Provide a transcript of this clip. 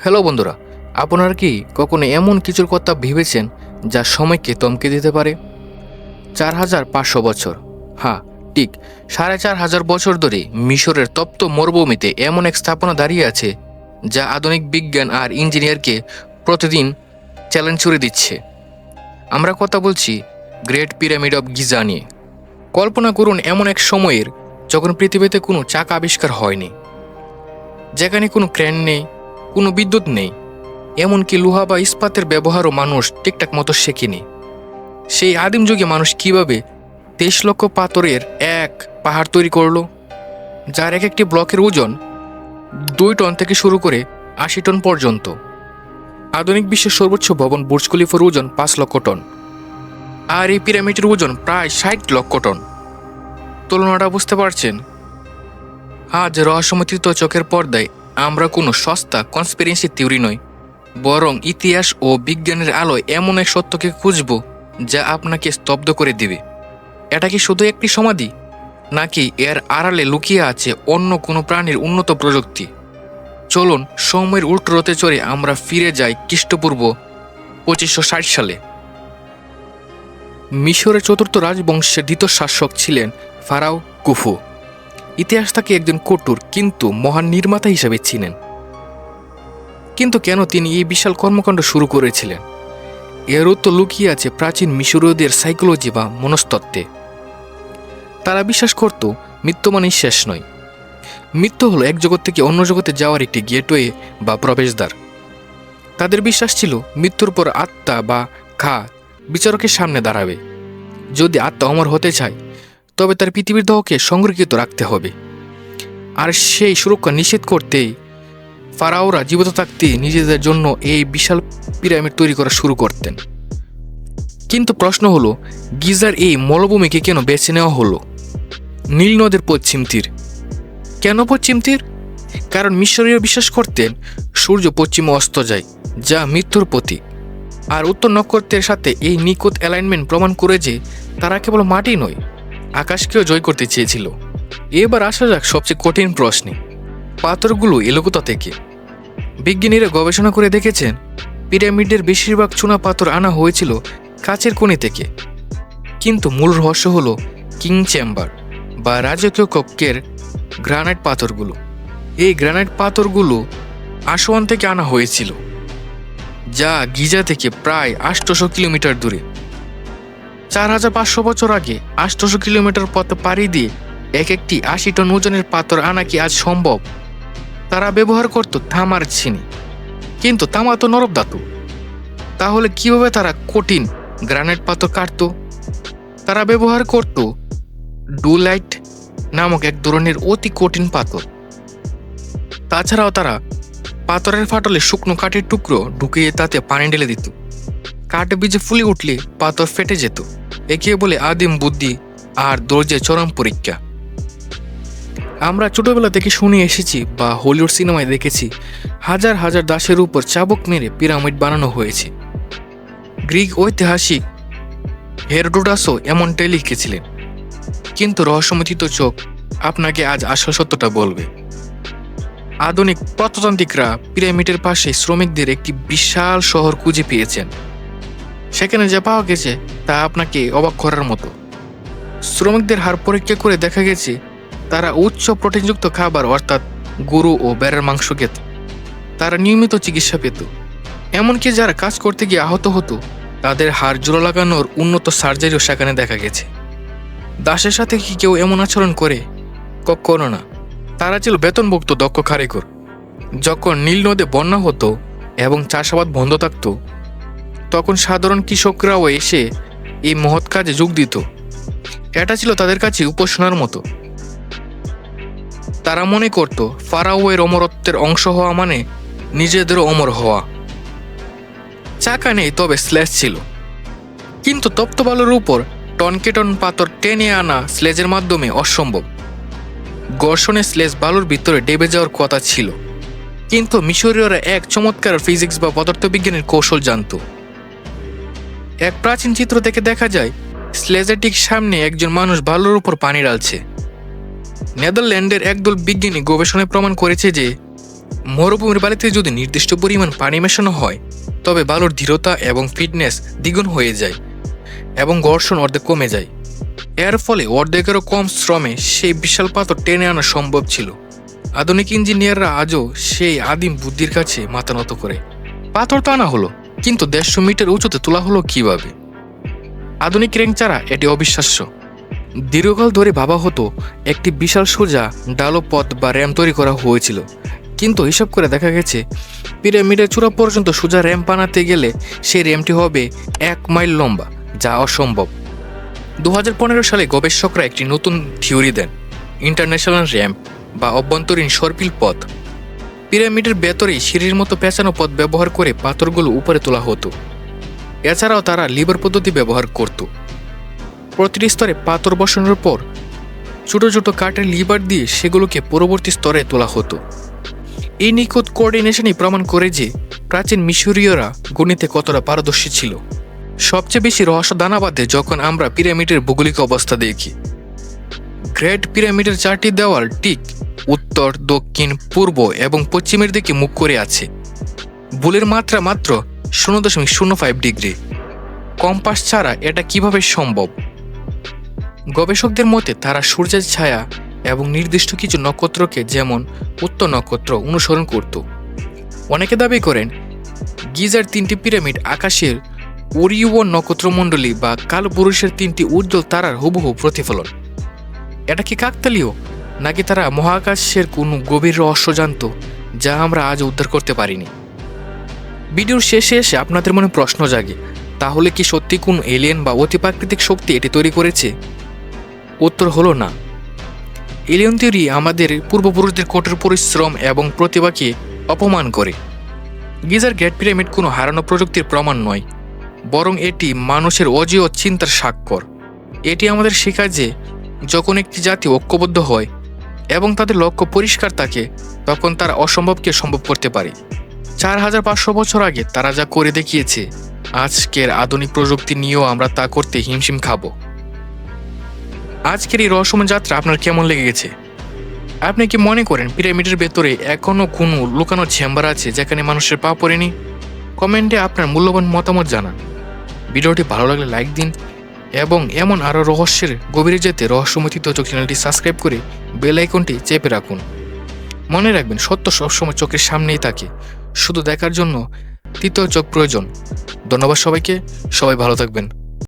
Hello বন্ধুরা, আপনারা কি কখনো এমন কিছুর কথা ভেবেছেন যা সময়কে থমকে দিতে পারে? 4500 বছর, হ্যাঁ ঠিক 4500 বছর ধরে মিশরের তপ্ত মরুভূমিতে এমন এক স্থাপনা দাঁড়িয়ে আছে যা আধুনিক বিজ্ঞান আর ইঞ্জিনিয়ারকে প্রতিদিন চ্যালেঞ্জ ছুড়ে দিচ্ছে। আমরা কথা বলছি গ্রেট পিরামিড অফ গিজা নিয়ে। কল্পনা করুন এমন এক সময়ের যখন পৃথিবীতে কোনো চাকা আবিষ্কার হয়নি, যেখানে কোনো ক্রেন নেই, কোনো বিদ্যুৎ নেই, এমনকি লোহা বা ইস্পাতের ব্যবহারও মানুষ ঠিকঠাক মতো শেখেনি। সেই আদিম যুগে মানুষ কিভাবে 23 লক্ষ পাথরের এক পাহাড় তৈরি করলো, যার এক একটি ব্লকের ওজন 2 টন থেকে শুরু করে 80 টন পর্যন্ত। আধুনিক বিশ্বের সর্বোচ্চ ভবন বুর্জ খলিফার ওজন 5 লক্ষ টন, আর এই পিরামিডের ওজন প্রায় 60 লক্ষ টন। তুলনাটা বুঝতে পারছেন? আজ রহস্যমতীত চোখের পর্দায় আমরা কোনো সস্তা কনস্পিরেন্সি থিওরি নয়, বরং ইতিহাস ও বিজ্ঞানের আলোয় এমন এক সত্যকে খুঁজব যা আপনাকে স্তব্ধ করে দিবে। এটা কি শুধু একটি সমাধি, নাকি এর আড়ালে লুকিয়ে আছে অন্য কোনো প্রাণীর উন্নত প্রযুক্তি? চলুন সময়ের উল্টো রথে চড়ে আমরা ফিরে যাই খ্রিস্টপূর্ব 2560 সালে। মিশরের চতুর্থ রাজবংশের দ্বিতীয় শাসক ছিলেন ফারাও কুফু। ইতিহাস তাকে একজন কঠোর কিন্তু মহান নির্মাতা হিসাবে চিনেন। কিন্তু কেন তিনি এই বিশাল কর্মকাণ্ড শুরু করেছিলেন? এর উত্তর লুকিয়ে আছে প্রাচীন মিশরীয়দের সাইকোলজি বা মনস্তত্ত্বে। তারা বিশ্বাস করত মৃত্যু মানেই শেষ নয়। মৃত্যু হলো এক জগৎ থেকে অন্য জগতে যাওয়ার একটি গেটওয়ে বা প্রবেশদ্বার। তাদের বিশ্বাস ছিল মৃত্যুর পর আত্মা বা খা বিচারকের সামনে দাঁড়াবে। যদি আত্মা অমর হতে চায় তবে তার পৃথিবীর দেহকে সংরক্ষিত রাখতে হবে, আর সেই সুরক্ষা নিষেধ করতেই ফারাওরা জীবিত থাকতে নিজেদের জন্য এই বিশাল পিরামিড তৈরি করা শুরু করতেন। কিন্তু প্রশ্ন হলো, গিজার এই মরুভূমিকে কেন বেছে নেওয়া হলো? নীল নদের পশ্চিম তীর। কেন পশ্চিম তীর? কারণ মিশরীয় বিশ্বাস করতেন সূর্য পশ্চিমে অস্ত যায়, যা মৃত্যুর প্রতীক। আর উত্তর নক্ষত্রের সাথে এই নিখুঁত অ্যালাইনমেন্ট প্রমাণ করে যে তারা কেবল মাটি নয়, আকাশকেও জয় করতে চেয়েছিল। এবার আসা যাক সবচেয়ে কঠিন প্রশ্নে, পাথরগুলো এলো কোথা থেকে? বিজ্ঞানীরা গবেষণা করে দেখেছেন পিরামিডের বেশিরভাগ চুনা পাথর আনা হয়েছিল কাচের খনি থেকে। কিন্তু মূল রহস্য হলো কিং চেম্বার বা রাজকীয় কক্ষের গ্রানাইট পাথরগুলো। এই গ্রানাইট পাথরগুলো আসওয়ান থেকে আনা হয়েছিল, যা গিজা থেকে প্রায় 800 কিলোমিটার দূরে। 4500 বছর আগে 800 কিলোমিটার পথ পাড়ি দিয়ে এক একটি 80 টন ওজনের পাথর আনা কি আজ সম্ভব? তারা ব্যবহার করত তামার চিনি, কিন্তু তামা তো নরম ধাতু। তাহলে কিভাবে তারা কঠিন গ্রানাইট পাথর কাটত? তারা ব্যবহার করত ডুলাইট নামক এক ধরনের অতি কঠিন পাথর। তাছাড়াও তারা পাথরের ফাটলে শুকনো কাঠের টুকরো ঢুকিয়ে তাতে পানি ঢেলে দিত। কাঠ বীজে ফুলে উঠলে পাথর ফেটে যেত। একে বলে আদিম বুদ্ধি আর ধৈর্যের চরম পরীক্ষা। আমরা ছোটবেলা থেকে শুনে এসেছি বা হলিউড সিনেমায় দেখেছি হাজার হাজার দাসের উপর চাবুক মেরে পিরামিড বানানো হয়েছে। গ্রিক ঐতিহাসিক হেরোডোটাসও এমনটাই লিখেছিলেন। কিন্তু রহস্যমথিত চোখ আপনাকে আজ আসল সত্যটা বলবে। আধুনিক প্রত্নতান্ত্রিকরা পিরামিডের পাশে শ্রমিকদের একটি বিশাল শহর খুঁজে পেয়েছেন। সেখানে যা পাওয়া গেছে তা আপনাকে অবাক করার মতো। শ্রমিকদের হাড় পরীক্ষা করে দেখা গেছে তারা উচ্চ প্রোটিনযুক্ত খাবার অর্থাৎ গরু ও বেড়ার মাংস খেত। তারা নিয়মিত চিকিৎসা পেত। এমনকি যারা কাজ করতে গিয়ে আহত হতো তাদের হাড় জোড়া লাগানোর উন্নত সার্জারিও সেখানে দেখা গেছে। দাসের সাথে কি কেউ এমন আচরণ করে? কখনো না। তারা ছিল বেতনভুক্ত দক্ষ কারিগর। যখন নীল নদে বন্যা হতো এবং চাষাবাদ বন্ধ থাকতো, তখন সাধারণ কৃষকরাও এসে এই মহৎ কাজে যোগ দিত। এটা ছিল তাদের কাছে উপাসনার মতো। তারা মনে করত ফারাওয়ের অমরত্বের অংশ হওয়া মানে নিজেদেরও অমর হওয়া। চাকা নেই, তবে স্লেজ ছিল। কিন্তু তপ্ত বালুর উপর টনকে টন পাথর টেনে আনা স্লেজের মাধ্যমে অসম্ভব। ঘর্ষণে স্লেজ বালুর ভিতরে ডেবে যাওয়ার কথা ছিল। কিন্তু মিশরীয়রা এক চমৎকার ফিজিক্স বা পদার্থবিজ্ঞানের কৌশল জানত। এক প্রাচীন চিত্র থেকে দেখা যায় স্লেজের ঠিক সামনে একজন মানুষ বালুর উপর পানি ঢালছে। নেদারল্যান্ডের একদল বিজ্ঞানী গবেষণায় প্রমাণ করেছে যে মরুভূমির বালিতে যদি নির্দিষ্ট পরিমাণ পানি মেশানো হয় তবে বালুর দৃঢ়তা এবং ফিটনেস দ্বিগুণ হয়ে যায় এবং ঘর্ষণ অর্ধেক কমে যায়। এর ফলে অর্ধেকেরও কম শ্রমে সেই বিশাল পাথর টেনে আনা সম্ভব ছিল। আধুনিক ইঞ্জিনিয়াররা আজও সেই আদিম বুদ্ধির কাছে মাথা নত করে। পাথর তো আনা হলো, কিন্তু 150 মিটার উঁচুতে তোলা হলো কিভাবে? আধুনিক ক্রেন ছাড়া এটি অবিশ্বাস্য। দীর্ঘকাল ধরে ভাবা হতো একটি বিশাল সোজা ডালো পথ বা র্যাম্প তৈরি করা হয়েছিল, কিন্তু হিসাব করে দেখা গেছে পিরামিডের চূড়া পর্যন্ত সোজা র্যাম্প বানাতে গেলে সেই র্যাম্পটি হবে 1 মাইল লম্বা, যা অসম্ভব। 2015 সালে গবেষকরা একটি নতুন থিওরি দেন, ইন্টারন্যাশনাল র্যাম্প বা অভ্যন্তরীণ সর্পিল পথ। পিরামিডের ভেতরেই সিঁড়ির মতো পেঁচানো পথ ব্যবহার করে পাথরগুলো উপরে তোলা হতো। এছাড়াও তারা লিভার পদ্ধতি ব্যবহার করত। প্রতিটি স্তরে পাথর বসানোর পর ছোট ছোট কাঠের লিভার দিয়ে সেগুলোকে পরবর্তী স্তরে তোলা হতো। এই নিখুঁত কোঅর্ডিনেশনই প্রমাণ করে যে প্রাচীন মিশরীয়রা গণিতে কতটা পারদর্শী ছিল। সবচেয়ে বেশি রহস্য দানা বাঁধে যখন আমরা পিরামিডের ভৌগোলিক অবস্থা দেখি। গ্রেট পিরামিডের 4টি দেওয়াল ঠিক উত্তর, দক্ষিণ, পূর্ব এবং পশ্চিমের দিকে মুখ করে আছে। ভুলের মাত্রা মাত্র 0.05 ডিগ্রি। কম্পাস ছাড়া এটা কিভাবে সম্ভব? গবেষকদের মতে তারা সূর্যের ছায়া এবং নির্দিষ্ট কিছু নক্ষত্রকে, যেমন উত্তর নক্ষত্র, অনুসরণ করত। অনেকে দাবি করেন গিজার 3টি পিরামিড আকাশের ওরিয়ন নক্ষত্রমণ্ডলী বা কালপুরুষের 3টি উজ্জ্বল তারার হুবহু প্রতিফলন। এটা কি কাকতালীয়, নাকি তারা মহাকাশের কোনো গভীর রহস্য জানত যা আমরা আজ উদ্ধার করতে পারিনি? ভিডিওর শেষে এসে আপনাদের মনে প্রশ্ন জাগে, তাহলে কি সত্যি কোন এলিয়েন বা অতিপ্রাকৃতিক শক্তি এটি তৈরি করেছে? উত্তর হলো না। এলিয়েন থিওরি আমাদের পূর্বপুরুষদের কঠোর পরিশ্রম এবং প্রতিভাকে অপমান করে। গিজার গ্রেট পিরামিড কোনো হারানো প্রযুক্তির প্রমাণ নয়, বরং এটি মানুষের অজেয় চিন্তার স্বাক্ষর। এটি আমাদের শেখায় যে যখন একটি জাতি ঐক্যবদ্ধ হয় এবং তাদের লক্ষ্য পরিষ্কার থাকে, তখন তারা অসম্ভবকে সম্ভব করতে পারে। 4500 বছর আগে তারা যা করে দেখিয়েছে, আজকের আধুনিক প্রযুক্তি নিয়েও আমরা তা করতে হিমশিম খাবো। আজকের এই রহস্যময় যাত্রা আপনার কেমন লেগে গেছে? আপনি কি মনে করেন পিরামিডের ভেতরে এখনও কোনো লুকানো চেম্বার আছে যেখানে মানুষের পা পড়েনি? কমেন্টে আপনার মূল্যবান মতামত জানান। ভিডিওটি ভালো লাগলে লাইক দিন এবং এমন আরও রহস্যের গভীরে যেতে রহস্যময় তৃতীয় চ্যানেলটি সাবস্ক্রাইব করে বেল আইকনটি চেপে রাখুন। মনে রাখবেন, সত্য সবসময় চোখের সামনেই থাকে, শুধু দেখার জন্য তৃতীয় চোখ প্রয়োজন। ধন্যবাদ সবাইকে, সবাই ভালো থাকবেন।